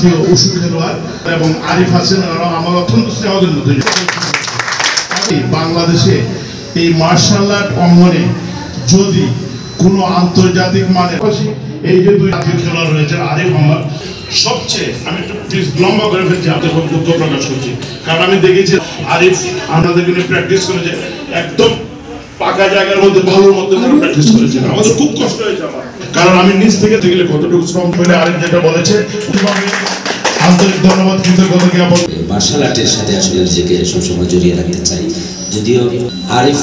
জাতীয় উশু খেলোয়াড় এবং আরিফ হাসান আমার অত্যন্ত স্নেহদের মধ্যে বাংলাদেশে এই মার্শাল আর্ট অঙ্গনে যদি কোনো আন্তর্জাতিক মানে এই যে দুই জাতীয় খেলোয়াড় রয়েছে আরিফ আমার সবচেয়ে আমি একটু প্লিজ লম্বা করে ফেলছি আপনাদের দুঃখ প্রকাশ করছি কারণ আমি দেখেছি আরিফ আমাদেরকে নিয়ে প্র্যাকটিস করেছে একদম পাকা জায়গার মধ্যে ভালোর মধ্যে প্র্যাকটিস করেছে আমাদের খুব কষ্ট হয়েছে আমার কারণ আমি নিজ থেকে দেখলে কতটুকু শ্রম করে আরিফ যেটা বলেছে আন্তরিক ধন্যবাদ কৃতজ্ঞতা জ্ঞাপন মার্শাল আর্টের সাথে আসলে নিজেকে সবসময় জড়িয়ে রাখতে চাই যদিও আরিফ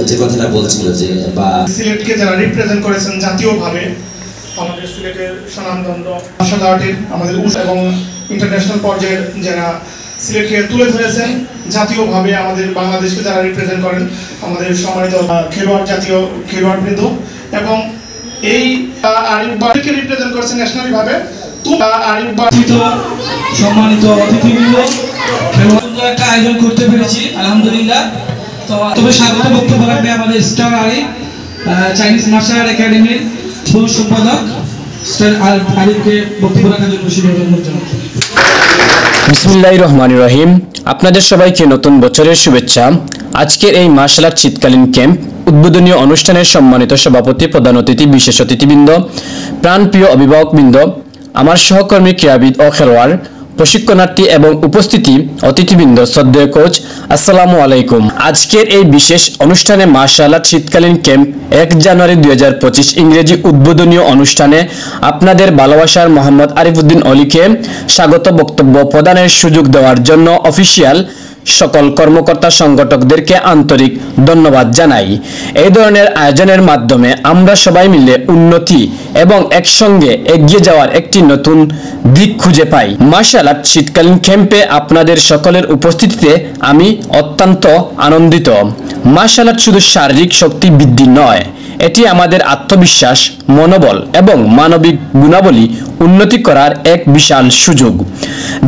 যে কথাটা বলছিল যে বা সিলেটকে যারা রিপ্রেজেন্ট করেছেন জাতীয়ভাবে আমাদের সিলেটের স্বনামধন্য মার্শাল আর্টের আমাদের এবং ইন্টারন্যাশনাল পর্যায়ের যারা সিলেটকে তুলে ধরেছেন জাতীয়ভাবে আমাদের বাংলাদেশকে যারা রিপ্রেজেন্ট করেন আমাদের সম্মানিত খেলোয়াড় জাতীয় খেলোয়াড়বৃন্দ এবং এই আরিফ বাড়িকে রিপ্রেজেন্ট করেছেন ন্যাশনালিভাবে সম্মানিত অতিথিবৃন্দ সুন্দর একটা আয়োজন করতে পেরেছি আলহামদুলিল্লাহ। তো তবে স্বাগত বক্তব্য রাখবে আমাদের star Arif Chinese martial art একাডেমির সহ সম্পাদক স্টার আরিফকে বক্তব্য রাখার জন্য অনুরোধ জানাচ্ছি। বিসমিল্লাহির রহমানির রহিম। আপনাদের সবাইকে নতুন বছরের শুভেচ্ছা। আজকের এই মার্শাল আর্ট শীতকালীন ক্যাম্প উদ্বোধনী অনুষ্ঠানের সম্মানিত সভাপতি, প্রধান অতিথি, বিশেষ অতিথিবৃন্দ, প্রাণপ্রিয় অভিভাবকবৃন্দ, আমার সহকর্মী ক্রীড়াবিদ ও খেলোয়াড়, প্রশিক্ষণার্থী এবং উপস্থিতি অতিথিবৃন্দ, শ্রদ্ধেয় কোচ, আসসালামু আলাইকুম। আজকের এই বিশেষ অনুষ্ঠানে মার্শাল আর্ট শীতকালীন ক্যাম্প 1 জানুয়ারি 2025 ইংরেজি উদ্বোধনীয় অনুষ্ঠানে আপনাদের ভালোবাসার মোহাম্মদ আরিফউদ্দিন অলিকে স্বাগত বক্তব্য প্রদানের সুযোগ দেওয়ার জন্য অফিসিয়াল সকল কর্মকর্তা সংগঠকদেরকে আন্তরিক ধন্যবাদ জানাই। এই ধরনের আয়োজনের মাধ্যমে আমরা সবাই মিলে উন্নতি এবং একসঙ্গে এগিয়ে যাওয়ার একটি নতুন দিক খুঁজে পাই। মার্শাল আর্ট শীতকালীন ক্যাম্পে আপনাদের সকলের উপস্থিতিতে আমি অত্যন্ত আনন্দিত। মার্শাল আর্ট শুধু শারীরিক শক্তি বৃদ্ধি নয়, এটি আমাদের আত্মবিশ্বাস, মনোবল এবং মানবিক গুণাবলী উন্নতি করার এক বিশাল সুযোগ।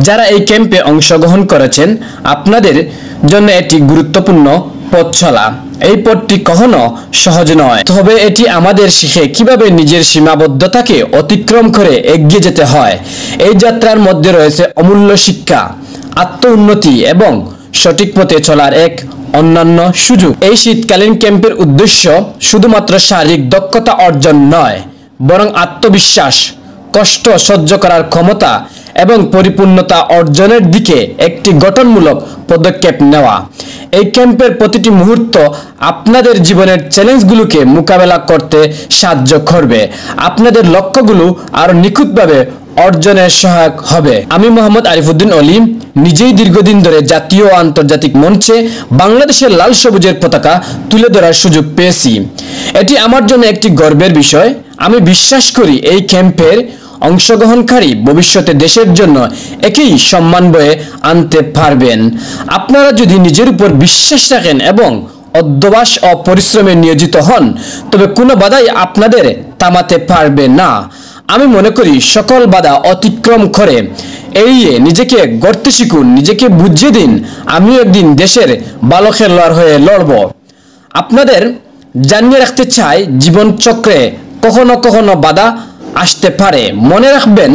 যারা এই ক্যাম্পে অংশগ্রহণ করেছেন আপনাদের জন্য এটি গুরুত্বপূর্ণ পথ চলা। এই পথটি কখনো সহজ নয়, তবে এটি আমাদের শিখে কিভাবে নিজের সীমাবদ্ধতাকে অতিক্রম করে এগিয়ে যেতে হয়। এই যাত্রার মধ্যে রয়েছে অমূল্য শিক্ষা, আত্ম উন্নতি এবং সঠিক পথে চলার এক অন্যান্য সুযোগ। এই শীতকালীন ক্যাম্পের উদ্দেশ্য শুধুমাত্র শারীরিক দক্ষতা অর্জন নয়, বরং আত্মবিশ্বাস, কষ্ট সহ্য করার ক্ষমতা এবং পরিপূর্ণতা অর্জনের দিকে একটি গঠনমূলক পদক্ষেপ নেওয়া। এই ক্যাম্পের প্রতিটি মুহূর্ত আপনাদের জীবনের চ্যালেঞ্জগুলোকে মোকাবেলা করতে সাহায্য করবে, আপনাদের লক্ষ্যগুলো আরো নিখুঁতভাবে অর্জনের সহায়ক হবে। আমি মোহাম্মদ আরিফউদ্দিন অলি নিজেই দীর্ঘদিন ধরে জাতীয় ও আন্তর্জাতিক মঞ্চে বাংলাদেশের লাল সবুজের পতাকা তুলে ধরার সুযোগ পেয়েছি। এটি আমার জন্য একটি গর্বের বিষয়। আমি বিশ্বাস করি এই ক্যাম্পের অংশগ্রহণকারী ভবিষ্যতে দেশের জন্য একই সম্মান বয়ে আনতে পারবেন। আপনারা যদি নিজের উপর বিশ্বাস রাখেন এবং অধ্যবসায় ও পরিশ্রমে নিয়োজিত হন, তবে কোনো বাধাই আপনাদের থামাতে পারবে না। আমি মনে করি সকল বাধা অতিক্রম করে এড়িয়ে নিজেকে গড়তে শিখুন, নিজেকে বুঝিয়ে দিন আমিও একদিন দেশের ভালো খেলোয়াড় হয়ে লড়ব। আপনাদের জানিয়ে রাখতে চাই, জীবন চক্রে কখনো কখনো বাধা আসতে পারে। মনে রাখবেন,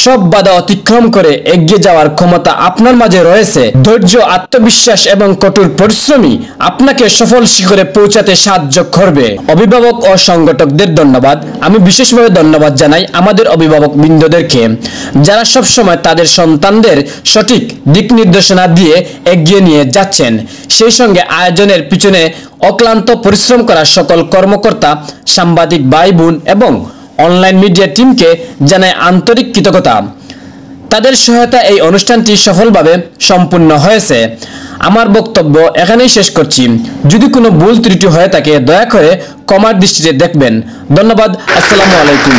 সব বাধা অতিক্রম করে এগিয়ে যাওয়ার ক্ষমতা আপনার মাঝে রয়েছে। ধৈর্য, আত্মবিশ্বাস এবং কঠোর পরিশ্রমী আপনাকে সফল শিখরে পৌঁছাতে সাহায্য করবে। অভিভাবক ও সংগঠকদের ধন্যবাদ। আমি বিশেষভাবে ধন্যবাদ জানাই আমাদের অভিভাবক বৃন্দদেরকে, যারা সব সময় তাদের সন্তানদের সঠিক দিক নির্দেশনা দিয়ে এগিয়ে নিয়ে যাচ্ছেন। সেই সঙ্গে আয়োজনের পিছনে অক্লান্ত পরিশ্রম করা সকল কর্মকর্তা, সাংবাদিক ভাই বোন এবং অনলাইন মিডিয়া টিমকে জানাই আন্তরিক কৃতজ্ঞতা। তাদের সহায়তা এই অনুষ্ঠানটি সফলভাবে সম্পূর্ণ হয়েছে। আমার বক্তব্য এখানেই শেষ করছি। যদি কোনো ভুল ত্রুটি হয়ে থাকে দয়া করে ক্ষমার দৃষ্টিতে দেখবেন। ধন্যবাদ। আসসালামু আলাইকুম।